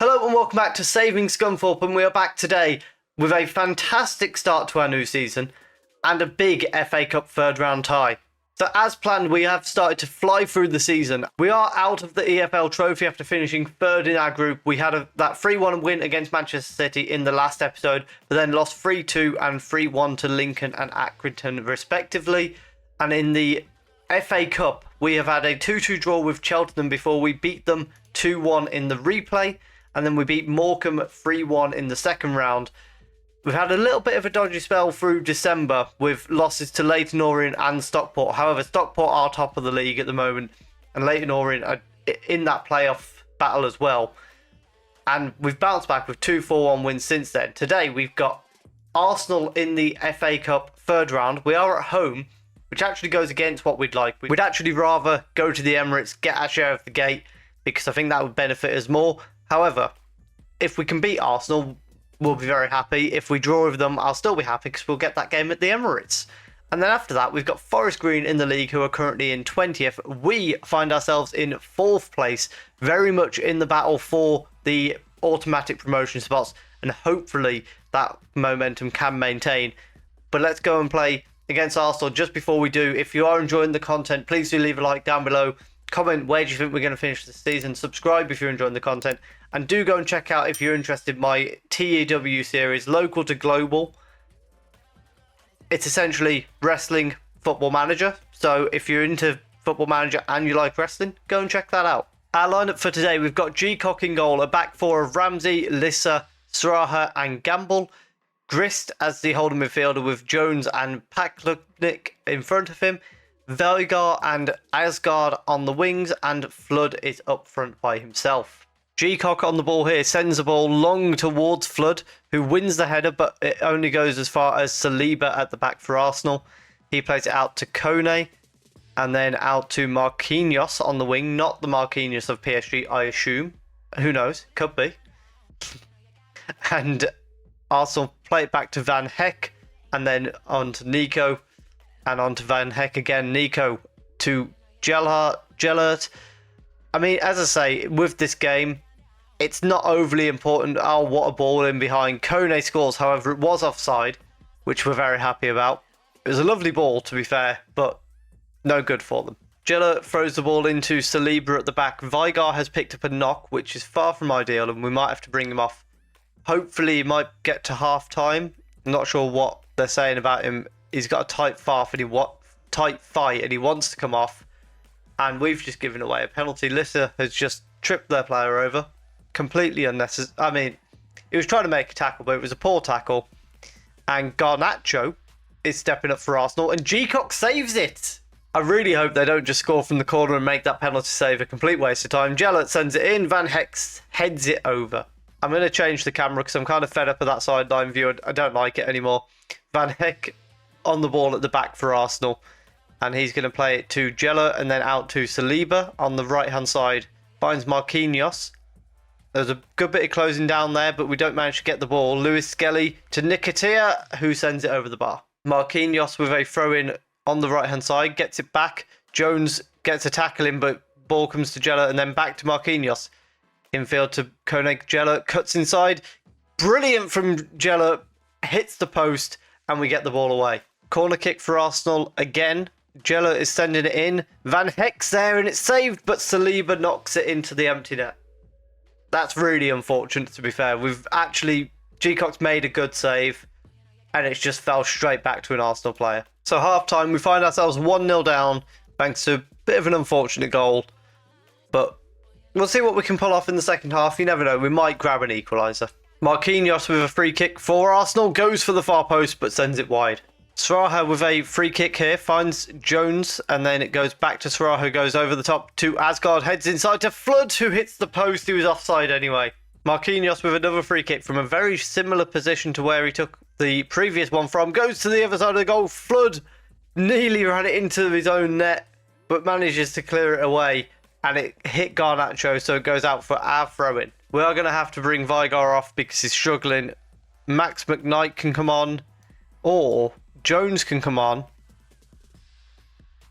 Hello and welcome back to Saving Scunthorpe, and we are back today with a fantastic start to our new season and a big FA Cup third round tie. So as planned, we have started to fly through the season. We are out of the EFL trophy after finishing third in our group. We had that 3-1 win against Manchester City in the last episode, but then lost 3-2 and 3-1 to Lincoln and Accrington respectively. And in the FA Cup, we have had a 2-2 draw with Cheltenham before we beat them 2-1 in the replay. And then we beat Morecambe 3-1 in the second round. We've had a little bit of a dodgy spell through December with losses to Leyton Orient and Stockport. However, Stockport are top of the league at the moment, and Leyton Orient are in that playoff battle as well. And we've bounced back with 2 4-1 wins since then. Today, we've got Arsenal in the FA Cup third round. We are at home, which actually goes against what we'd like. We'd actually rather go to the Emirates, get our share of the gate, because I think that would benefit us more. However, if we can beat Arsenal, we'll be very happy. If we draw with them, I'll still be happy because we'll get that game at the Emirates. And then after that, we've got Forest Green in the league, who are currently in 20th. We find ourselves in 4th place, very much in the battle for the automatic promotion spots, and hopefully that momentum can maintain. But let's go and play against Arsenal. Just before we do, if you are enjoying the content, please do leave a like down below. Comment where do you think we're going to finish the season. Subscribe if you're enjoying the content. And do go and check out, if you're interested, my TEW series, Local to Global. It's essentially wrestling Football Manager. So if you're into Football Manager and you like wrestling, go and check that out. Our lineup for today, we've got G-Cock in goal, a back four of Ramsey, Lissa, Sraha and Gamble. Grist as the holding midfielder with Jones and Paklubnik in front of him. Velgar and Asgard on the wings, and Flood is up front by himself. G-Cock on the ball here sends the ball long towards Flood, who wins the header, but it only goes as far as Saliba at the back for Arsenal. He plays it out to Kone, and then out to Marquinhos on the wing. Not the Marquinhos of PSG, I assume. Who knows? Could be. And Arsenal play it back to Van Heck, and then on to Nico, and on to Van Heck again. Nico to Gellert. I mean, as I say, with this game, it's not overly important. Oh, what a ball in behind. Kone scores, however, it was offside, which we're very happy about. It was a lovely ball, to be fair, but no good for them. Gellert throws the ball into Saliba at the back. Vigar has picked up a knock, which is far from ideal, and we might have to bring him off. Hopefully, he might get to half-time. I'm not sure what they're saying about him. He's got a tight fight and he wants to come off. And we've just given away a penalty. Lissa has just tripped their player over. Completely unnecessary. I mean, he was trying to make a tackle, but it was a poor tackle. And Garnacho is stepping up for Arsenal, and G-Cock saves it. I really hope they don't just score from the corner and make that penalty save a complete waste of time. Gellert sends it in. Van Hex heads it over. I'm going to change the camera because I'm kind of fed up of that sideline view. I don't like it anymore. Van Heck on the ball at the back for Arsenal. And he's going to play it to Gellert and then out to Saliba on the right-hand side. Finds Marquinhos. There's a good bit of closing down there, but we don't manage to get the ball. Lewis Skelly to Nicotia, who sends it over the bar. Marquinhos with a throw-in on the right-hand side. Gets it back. Jones gets a tackle in, but ball comes to Gellert and then back to Marquinhos. Infield to Koenig. Gellert cuts inside. Brilliant from Gellert. Hits the post, and we get the ball away. Corner kick for Arsenal again. Gellert is sending it in. Van Heck's there and it's saved, but Saliba knocks it into the empty net. That's really unfortunate, to be fair. G-Cock's made a good save, and it's just fell straight back to an Arsenal player. So half-time, we find ourselves 1-0 down, thanks to a bit of an unfortunate goal. But we'll see what we can pull off in the second half. You never know, we might grab an equaliser. Marquinhos with a free kick for Arsenal, goes for the far post, but sends it wide. Sraha with a free kick here, finds Jones, and then it goes back to Sraha, who goes over the top to Asgard, heads inside to Flood, who hits the post. He was offside anyway. Marquinhos with another free kick from a very similar position to where he took the previous one from, goes to the other side of the goal. Flood nearly ran it into his own net, but manages to clear it away, and it hit Garnacho, so it goes out for our throw-in. We are going to have to bring Vigar off because he's struggling. Max McKnight can come on, or Jones can come on.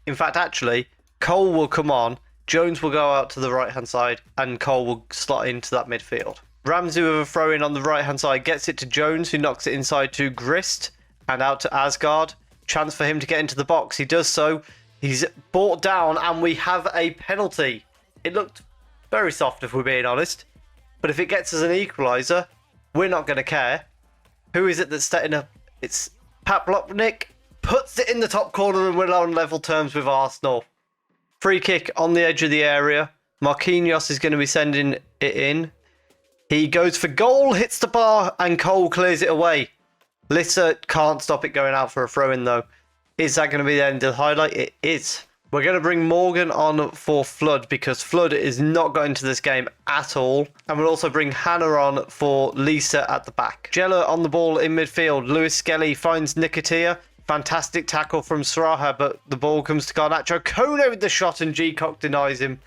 In fact, actually, Cole will come on. Jones will go out to the right-hand side, and Cole will slot into that midfield. Ramsey with a throw in on the right hand side gets it to Jones, who knocks it inside to Grist and out to Asgard. Chance for him to get into the box. He does so. He's brought down and we have a penalty. It looked very soft if we're being honest. But if it gets us an equaliser, we're not going to care. Who is it that's setting up? It's Pat Blopnik. Puts it in the top corner and we're on level terms with Arsenal. Free kick on the edge of the area. Marquinhos is going to be sending it in. He goes for goal, hits the bar, and Cole clears it away. Lissa can't stop it going out for a throw-in, though. Is that going to be the end of the highlight? It is. We're going to bring Morgan on for Flood because Flood is not got into this game at all. And we'll also bring Hannah on for Lisa at the back. Jella on the ball in midfield. Lewis Skelly finds Nicotia. Fantastic tackle from Sraha, but the ball comes to Garnacho. Kone with the shot and G-Cock denies him.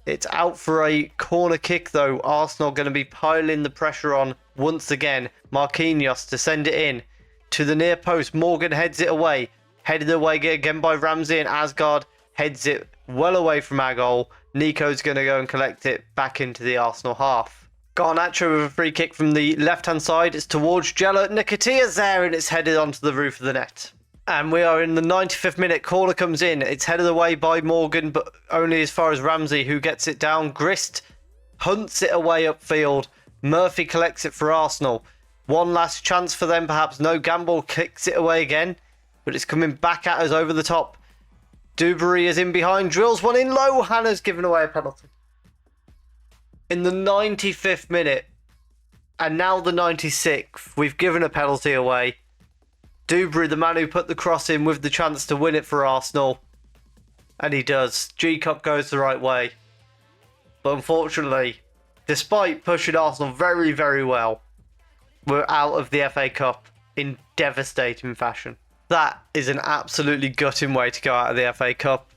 It's out for a corner kick, though. Arsenal going to be piling the pressure on once again. Marquinhos to send it in to the near post. Morgan heads it away. Headed away again by Ramsey, and Asgard heads it well away from our goal. Nico's going to go and collect it back into the Arsenal half. Garnacho with a free kick from the left-hand side. It's towards Jella. Nicotia's there, and it's headed onto the roof of the net. And we are in the 95th minute. Corner comes in. It's headed away by Morgan, but only as far as Ramsey, who gets it down. Grist hunts it away upfield. Murphy collects it for Arsenal. One last chance for them, perhaps. No, Gamble kicks it away again, but it's coming back at us over the top. Dewberry is in behind, drills one in low. Hannah's given away a penalty. In the 95th minute, and now the 96th, we've given a penalty away. Dewberry, the man who put the cross in with the chance to win it for Arsenal. And he does. G-Cup goes the right way. But unfortunately, despite pushing Arsenal very, very well, we're out of the FA Cup in devastating fashion. That is an absolutely gutting way to go out of the FA Cup.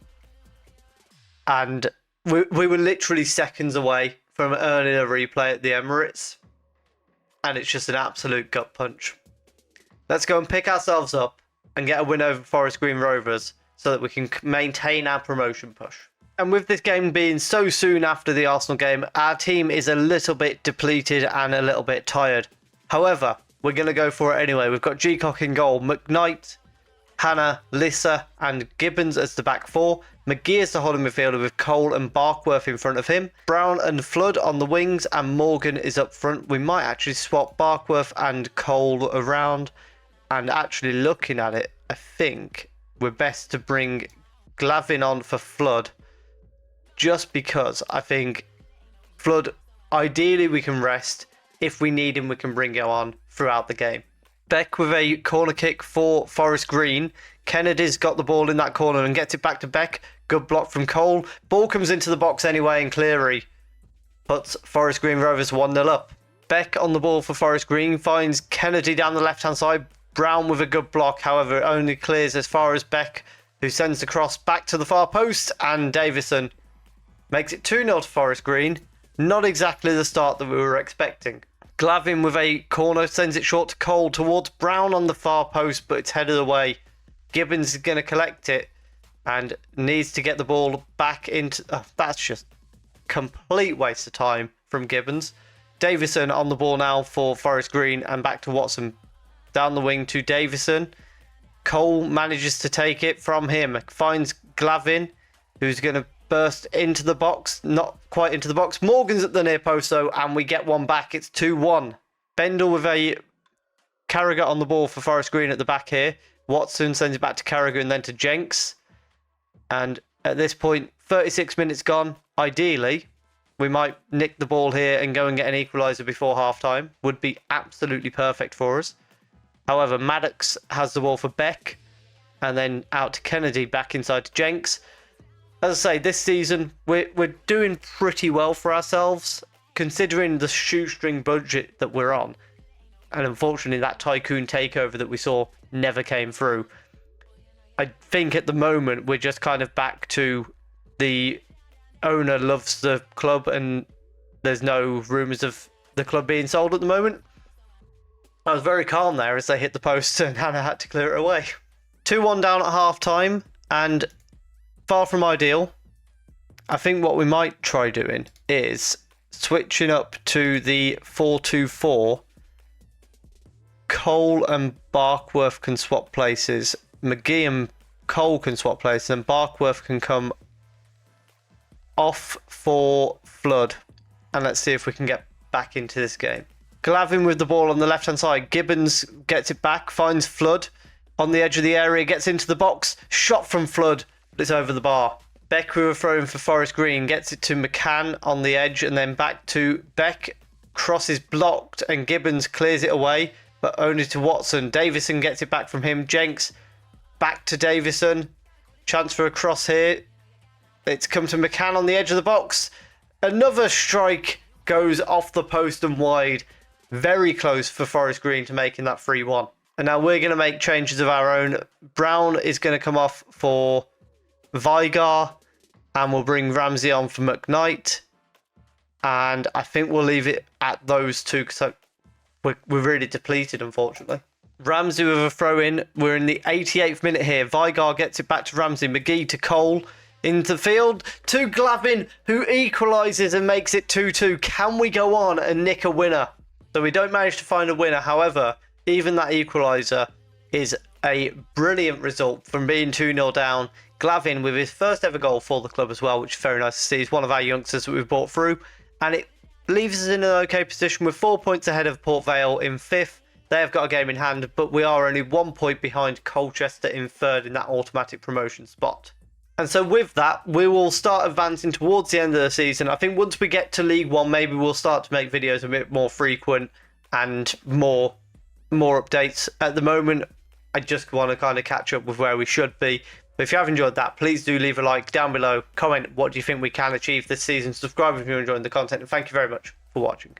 And we were literally seconds away from earning a replay at the Emirates. And it's just an absolute gut punch. Let's go and pick ourselves up and get a win over Forest Green Rovers so that we can maintain our promotion push. And with this game being so soon after the Arsenal game, our team is a little bit depleted and a little bit tired. However, we're going to go for it anyway. We've got G-Cock in goal, McKnight, Hannah, Lissa and Gibbons as the back four. McGee is the holding midfielder with Cole and Barkworth in front of him. Brown and Flood on the wings and Morgan is up front. We might actually swap Barkworth and Cole around. And actually looking at it, I think we're best to bring Glavin on for Flood. Just because I think Flood, ideally we can rest. If we need him, we can bring him on throughout the game. Beck with a corner kick for Forest Green. Kennedy's got the ball in that corner and gets it back to Beck. Good block from Cole. Ball comes into the box anyway and Cleary puts Forest Green Rovers 1-0 up. Beck on the ball for Forest Green finds Kennedy down the left-hand side. Brown with a good block, however, it only clears as far as Beck, who sends the cross back to the far post, and Davison makes it 2-0 to Forest Green. Not exactly the start that we were expecting. Glavin with a corner sends it short to Cole towards Brown on the far post, but it's headed away. Gibbons is going to collect it and needs to get the ball back into... that's just complete waste of time from Gibbons. Davison on the ball now for Forest Green and back to Watson. Down the wing to Davison. Cole manages to take it from him. Finds Glavin, who's going to burst into the box. Not quite into the box. Morgan's at the near post, though, and we get one back. It's 2-1. Bendel with a Carragher on the ball for Forest Green at the back here. Watson sends it back to Carragher and then to Jenks. And at this point, 36 minutes gone. Ideally, we might nick the ball here and go and get an equaliser before half-time. Would be absolutely perfect for us. However, Maddox has the ball for Beck. And then out to Kennedy, back inside to Jenks. As I say, this season, we're doing pretty well for ourselves, considering the shoestring budget that we're on. And unfortunately, that tycoon takeover that we saw never came through. I think at the moment, we're just kind of back to the owner loves the club and there's no rumours of the club being sold at the moment. I was very calm there as they hit the post and Hannah had to clear it away. 2-1 down at half-time and far from ideal. I think what we might try doing is switching up to the 4-2-4, Cole and Barkworth can swap places. McGee and Cole can swap places, and Barkworth can come off for Flood. And let's see if we can get back into this game. Glavin with the ball on the left-hand side. Gibbons gets it back, finds Flood on the edge of the area, gets into the box. Shot from Flood, but it's over the bar. Beck, who are throwing for Forest Green, gets it to McCann on the edge and then back to Beck. Cross is blocked and Gibbons clears it away, but only to Watson. Davison gets it back from him. Jenks back to Davison. Chance for a cross here. It's come to McCann on the edge of the box. Another strike goes off the post and wide. Very close for Forest Green to making that 3-1. And now we're going to make changes of our own. Brown is going to come off for Vigar, and we'll bring Ramsey on for McKnight. And I think we'll leave it at those two because we're really depleted, unfortunately. Ramsey with a throw in. We're in the 88th minute here. Vigar gets it back to Ramsey. McGee to Cole. Into the field to Glavin, who equalises and makes it 2-2. Can we go on and nick a winner? So we don't manage to find a winner. However, even that equaliser is a brilliant result from being 2-0 down. Glavin with his first ever goal for the club as well, which is very nice to see. He's one of our youngsters that we've brought through. And it leaves us in an okay position with 4 points ahead of Port Vale in 5th. They have got a game in hand, but we are only 1 point behind Colchester in 3rd in that automatic promotion spot. And so with that, we will start advancing towards the end of the season. I think once we get to League One, maybe we'll start to make videos a bit more frequent and more updates. At the moment, I just want to kind of catch up with where we should be. But if you have enjoyed that, please do leave a like down below. Comment what do you think we can achieve this season. Subscribe if you're enjoying the content. And thank you very much for watching.